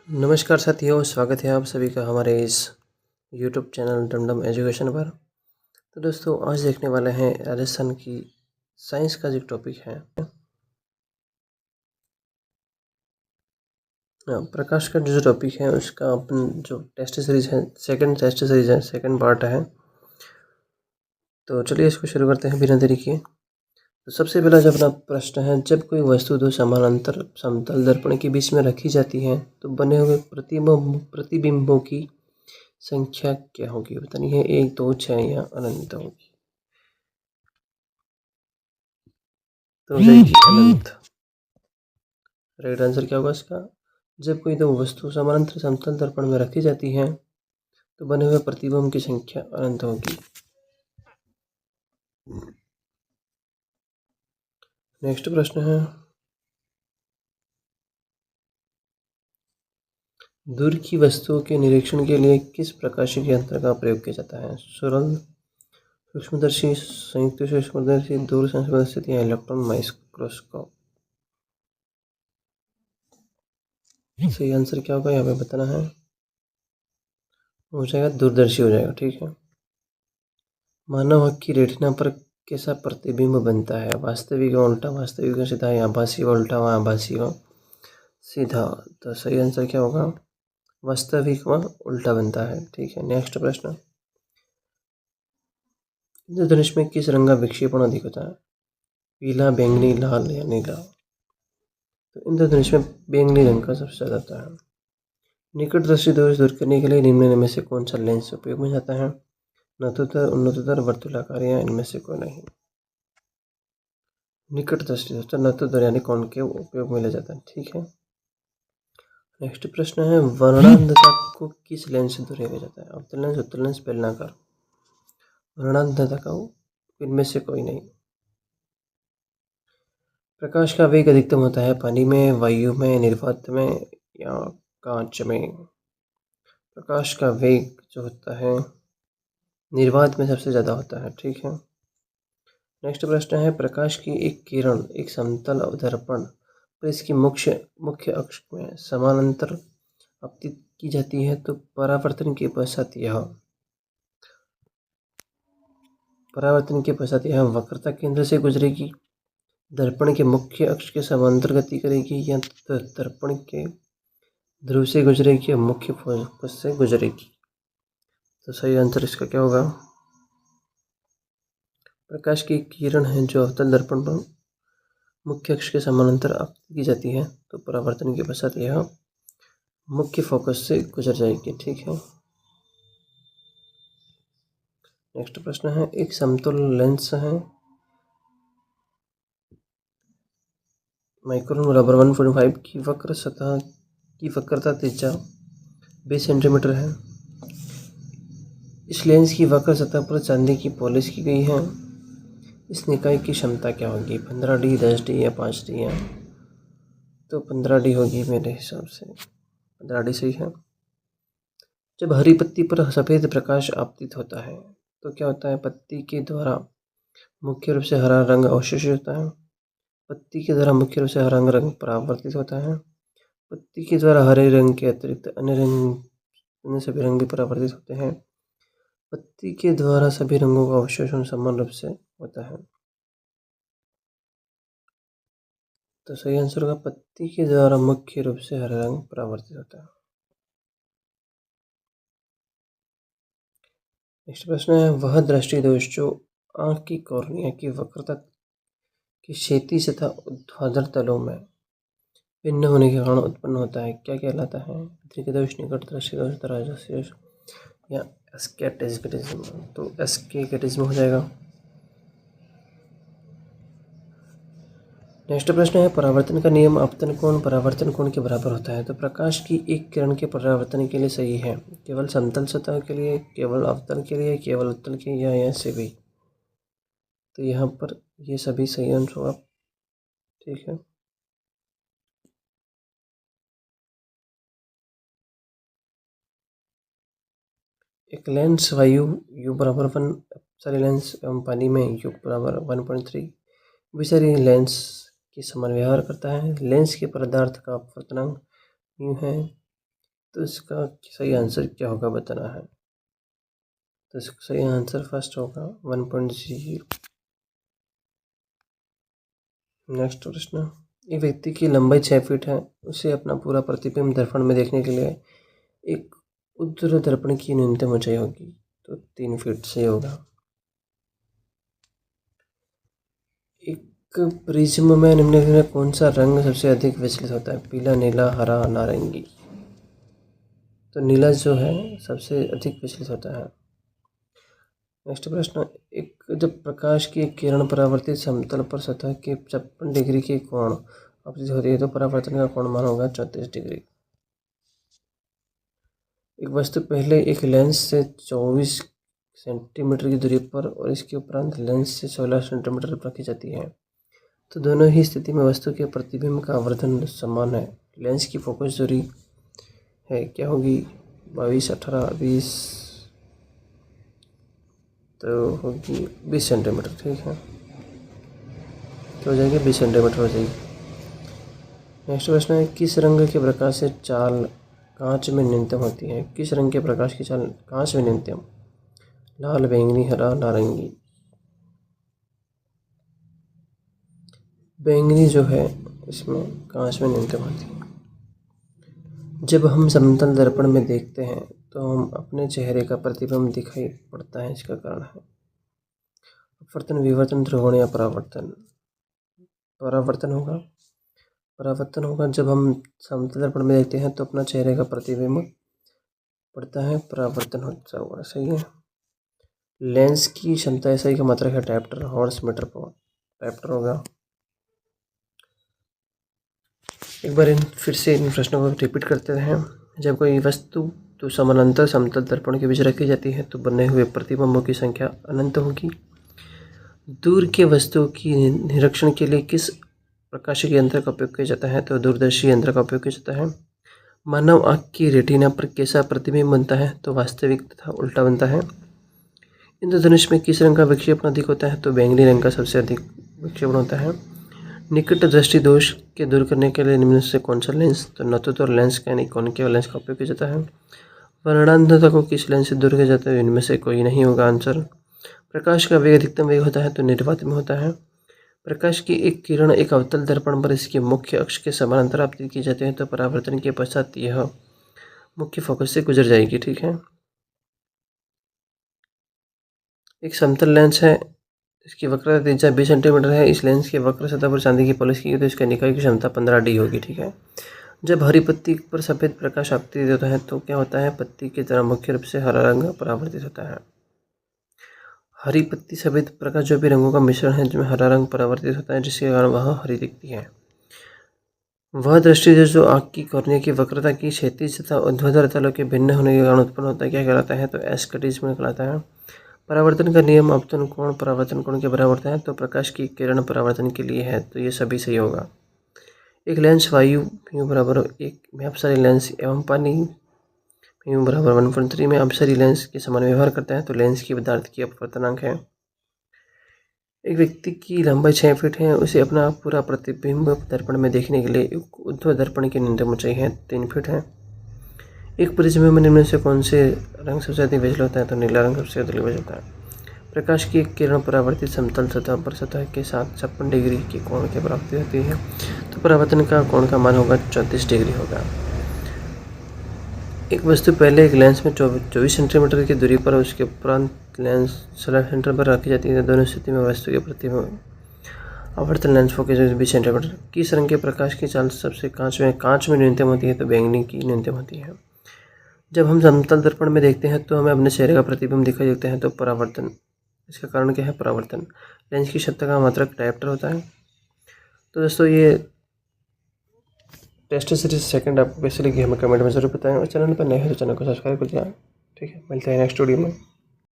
नमस्कार साथियों, स्वागत है आप सभी का हमारे इस YouTube चैनल डमडम एजुकेशन पर। तो दोस्तों, आज देखने वाले हैं राजस्थान की साइंस का जो टॉपिक है। प्रकाश का जो टॉपिक है उसका अपन जो टेस्ट सीरीज है, सेकंड टेस्ट सीरीज है, सेकंड पार्ट है। तो चलिए इसको शुरू करते हैं बिना देरी किए। तो सबसे पहला जो अपना प्रश्न है, जब कोई वस्तु दो समानांतर समतल दर्पण के बीच में रखी जाती है तो बने हुए प्रतिबिंबों की संख्या क्या होगी? बताइए, 1, 2, 6 या अनंत होगी? तो हो जाएगी अनंत। राइट आंसर क्या होगा इसका? जब कोई दो वस्तु समानांतर समतल दर्पण में रखी जाती है तो बने हुए प्रतिबिंब की संख्या अनंत होगी। नेक्स्ट प्रश्न है, दूर की वस्तुओं के निरीक्षण के लिए किस प्रकाशिक यंत्र का प्रयोग किया जाता है? सुरंग, सूक्ष्मदर्शी, संयुक्त सूक्ष्मदर्शी, दूर संवेदक स्थिति या इलेक्ट्रॉन माइक्रोस्कोप? सही आंसर क्या होगा यहाँ पे बताना है। हो जाएगा दूरदर्शी हो जाएगा। ठीक है। मानव आँख की रेटिना पर कैसा प्रतिबिंब बनता है? वास्तविक व उल्टा, वास्तविक व सीधा, या आभासी व उल्टा व आभासी व सीधा? तो सही आंसर क्या होगा? वास्तविक व उल्टा बनता है। ठीक है। नेक्स्ट प्रश्न, इंद्रधनुष में किस रंग का विक्षेपण अधिक होता है? पीला, बैंगनी, लाल या नीला? तो इंद्रधनुष में बैंगनी रंग का सबसे ज्यादा होता है। निकट दृष्टि दोष दूर करने के लिए निम्न में से कौन सा लेंस उपयोग में जाता है? नतोदर, उन्नतोदर, वर्तुलाकार या इनमें से कोई नहीं? निकट दृष्टि दोष तो नतोदर यानी कॉनकेव उपयोग में लिया जाता है। ठीक है। नेक्स्ट प्रश्न है, वर्णांधता को किस लेंस से दूर किया जाता है? अवतल लेंस, उत्तल लेंस, बेलनाकार? वर्णांधता का इनमें से कोई नहीं। प्रकाश का वेग अधिकतम होता है पानी में, वायु में, निर्वात में या कांच में? प्रकाश का वेग जो होता है निर्वात में सबसे ज़्यादा होता है। ठीक है। नेक्स्ट प्रश्न है, प्रकाश की एक किरण एक समतल दर्पण पर इसकी मुख्य अक्ष में समानांतर आपतित की जाती है तो परावर्तन के पश्चात यह वक्रता केंद्र से गुजरेगी, दर्पण के मुख्य अक्ष के समांतर गति करेगी, या दर्पण के ध्रुव से गुजरेगी या मुख्य फोकस से गुजरेगी? तो सही आंसर इसका क्या होगा? प्रकाश की किरण है जो अवतल दर्पण पर मुख्य अक्ष के समानांतर आपतित की जाती है तो परावर्तन के पश्चात यह मुख्य फोकस से गुजर जाएगी। ठीक है। नेक्स्ट प्रश्न है, एक समतुल्य लेंस है माइक्रोन बराबर 1.5 की वक्र सतह की वक्रता त्रिज्या 20 सेंटीमीटर है। इस लेंस की वक्र सतह पर चांदी की पॉलिश की गई है। इस निकाय की क्षमता क्या होगी? 15D, 10D या 5D है? तो 15D होगी मेरे हिसाब से। 15D सही है। जब हरी पत्ती पर सफ़ेद प्रकाश आपतित होता है तो क्या होता है? पत्ती के द्वारा मुख्य रूप से हरा रंग अवशोषित होता है, पत्ती के द्वारा मुख्य रूप से हरा रंग परावर्तित होता है, पत्ती के द्वारा हरे रंग के अतिरिक्त अन्य सभी रंग भी परावर्तित होते हैं, पत्ती के द्वारा सभी रंगों का अवशोषण समान रूप से होता है। तो सही आंसर होगा पत्ती के द्वारा मुख्य रूप से हरा रंग परावर्तित होता है। नेक्स्ट प्रश्न है, वह दृष्टि दोष जो आंख की कॉर्निया की वक्रता की क्षैतिज तथा ऊर्ध्वाधर तलों में भिन्न होने के कारण उत्पन्न होता है क्या कहलाता है? दृष्टि दोष, निकट दृष्टि दोष, दराज दृष्टि दोष या एस्केटिज्म? तो एस्केटिज्म हो जाएगा। नेक्स्ट प्रश्न है, परावर्तन का नियम आपतन कोण परावर्तन कोण के बराबर होता है। तो प्रकाश की एक किरण के परावर्तन के लिए सही है केवल समतल सतह के लिए, केवल अवतल के लिए, केवल उत्तल के, या ऐसे भी? तो यहाँ पर ये सभी सही आंसर होगा। ठीक है। एक लेंस वायु U बराबर 1, सारे लेंस एवं पानी में U बराबर 1.3 विषारी लेंस के समान व्यवहार करता है। लेंस के पदार्थ का अपवर्तनांक न्यू है। तो इसका सही आंसर क्या होगा बताना है। तो इसका सही आंसर फर्स्ट होगा 1.0। नेक्स्ट प्रश्न, एक व्यक्ति की लंबाई 6 फीट है, उसे अपना पूरा प्रतिबिंब दर्पण में देखने के लिए एक ऊर्ध्वाधर दर्पण की न्यूनतम ऊंचाई होगी। तो 3 फीट से होगा। एक प्रिज्म में निम्नलिखित में कौन सा रंग सबसे अधिक विचलित होता है? पीला, नीला, हरा, नारंगी। तो नीला जो है सबसे अधिक विचलित होता है। नेक्स्ट प्रश्न, एक जब प्रकाश की एक किरण परावर्तित समतल पर सतह के 56 डिग्री के कोण अपवर्तित होती है तो परावर्तन का कोण मान होगा 34 डिग्री। एक वस्तु पहले एक लेंस से 24 सेंटीमीटर की दूरी पर और इसके उपरांत लेंस से 16 सेंटीमीटर पर रखी जाती है, तो दोनों ही स्थिति में वस्तु के प्रतिबिंब का आवर्धन समान है। लेंस की फोकस दूरी है क्या होगी? 22, 18, 20, तो होगी 20 सेंटीमीटर। ठीक है, तो हो जाएगी 20 सेंटीमीटर हो जाएगी। नेक्स्ट प्रश्न है, किस रंग के प्रकाश से चाल कांच में न्यूनतम होती है? किस रंग के प्रकाश की चाल कांच में न्यूनतम? लाल, बैंगनी, हरा, नारंगी। बैंगनी जो है इसमें कांच में न्यूनतम होती है। जब हम समतल दर्पण में देखते हैं तो हम अपने चेहरे का प्रतिबिंब दिखाई पड़ता है, इसका कारण है अपवर्तन, विवर्तन, ध्रुवण या परावर्तन। परावर्तन होगा। परावर्तन होगा जब हम समतल दर्पण में देखते हैं तो अपना चेहरे का प्रतिबिंब पड़ता है, परावर्तन होता होगा। सही है। लेंस की क्षमता SI का मात्रक है डायप्टर, हॉर्स मीटर पर डायप्टर होगा। एक बार फिर से इन प्रश्नों को रिपीट करते हैं। जब कोई वस्तु तो समानांतर समतल दर्पण के बीच रखी जाती है तो बने हुए प्रतिबिंबों की संख्या अनंत होगी। दूर के वस्तुओं की निरीक्षण के लिए किस प्रकाशिक यंत्र का उपयोग किया जाता है? तो दूरदर्शी यंत्र का उपयोग किया जाता है। मानव आँख की रेटिना पर कैसा प्रतिबिंब बनता है? तो वास्तविक तथा उल्टा बनता है। इंद्रधनुष में किस रंग का विक्षेपण अधिक होता है? तो बैंगनी रंग का सबसे अधिक विक्षेपण होता है। निकट दृष्टि दोष के दूर करने के लिए निम्न से कौन सा लेंस? तो नतुतर लेंस यानी कॉनकेव लेंस का उपयोग किया जाता है। वर्णांधता को किस लेंस से दूर किया जाता है? इनमें से कोई नहीं होगा आंसर। प्रकाश का वेग अधिकतम वेग होता है तो निर्वात में होता है। प्रकाश की एक किरण एक अवतल दर्पण पर इसके मुख्य अक्ष के समानांतर आपतित की जाती है तो परावर्तन के पश्चात यह मुख्य फोकस से गुजर जाएगी। ठीक है। एक समतल लेंस है, इसकी वक्रता त्रिज्या 20 सेंटीमीटर है। इस लेंस के वक्र सतह पर चांदी की पॉलिश की गई तो इसका निकाय की क्षमता 15D होगी। ठीक है। जब हरी पत्ती पर सफ़ेद प्रकाश आपतित होता है तो क्या होता है? पत्ती की तरह मुख्य रूप से हरा रंग परावर्तित होता है। हरी पत्ती सफ़ेद प्रकाश जो भी रंगों का मिश्रण है जिसमें हरा रंग परावर्तित होता है जिसके कारण वह हरी दिखती है। वह दृष्टि जो आँख की कॉर्निया की वक्रता की क्षैतिज तथा ऊर्ध्वाधर तलों के भिन्न होने के कारण उत्पन्न होता है क्या कहलाता है? तो एस्केटिज्म कहलाता है। परावर्तन का नियम आपतन कोण परावर्तन कोण के बराबर होता है तो प्रकाश की किरण परावर्तन के लिए है तो ये सभी सही होगा। एक लेंस वायु mu बराबर 1 में अपसारी लेंस एवं पानी mu बराबर 1.3 में अपसारी लेंस के समान व्यवहार करता है तो लेंस की पदार्थ की अपवर्तनांक है। एक व्यक्ति की लंबाई 6 फीट है, उसे अपना पूरा प्रतिबिंब दर्पण में देखने के लिए ऊर्ध्वाधर दर्पण की न्यूनतम ऊंचाई है 3 फीट है। एक प्रिज्म में निम्न से कौन से रंग सबसे अधिक विचलित होता है? तो नीला रंग सबसे अधिक विचलित होता है। प्रकाश की एक किरण परावर्तित समतल सतह पर सतह के साथ 56 डिग्री के कोण की प्राप्ति होती है तो परावर्तन का कोण का मान होगा 34 डिग्री होगा। एक वस्तु पहले एक लेंस में 24 सेंटीमीटर की दूरी पर उसके उपरांत लेंस 16 सेंटीमीटर पर रखी जाती है। दोनों स्थिति में वस्तु के प्रतिबिंब आवर्तन लेंस फोकस 20 सेंटीमीटर। किस रंग के प्रकाश की चाल सबसे कांच में न्यूनतम होती है? तो बैंगनी की न्यूनतम होती है। जब हम समतल दर्पण में देखते हैं तो हमें अपने चेहरे का प्रतिबिंब दिखाई देते हैं तो परावर्तन, इसका कारण क्या है? परावर्तन। लेंस की क्षमता का मात्रक डायप्टर होता है। तो दोस्तों ये टेस्ट सीरीज सेकंड आपको कैसे लगी हमें कमेंट में जरूर बताएं और चैनल पर नए हैं तो चैनल को सब्सक्राइब कर दिया। ठीक है, मिलते हैं नेक्स्ट वीडियो में।